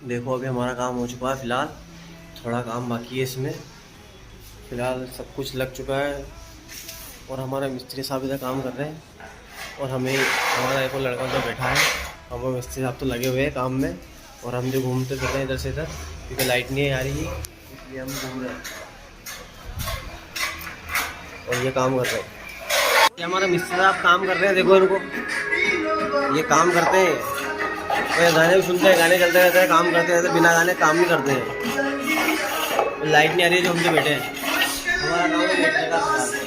देखो अभी हमारा काम हो चुका है, फ़िलहाल थोड़ा काम बाकी है इसमें। फ़िलहाल सब कुछ लग चुका है और हमारा मिस्त्री साहब इधर काम कर रहे हैं और हमें हमारा एक और लड़का जो बैठा है, हम वो मिस्त्री साहब तो लगे हुए हैं काम में और हम जो घूमते फिर रहे हैं इधर से इधर, क्योंकि लाइट नहीं आ रही है इसलिए हम घूम रहे हैं और ये काम कर रहे हैं। ये हमारा मिस्त्री साहब काम कर रहे हैं, देखो इनको, ये काम करते हैं और गाने भी सुनते हैं, गाने चलते रहते हैं, काम करते रहते हैं, बिना गाने काम नहीं करते हैं। लाइट नहीं आ रही है जो हम जो बैठे हैं, हमारा काम है बैठने का।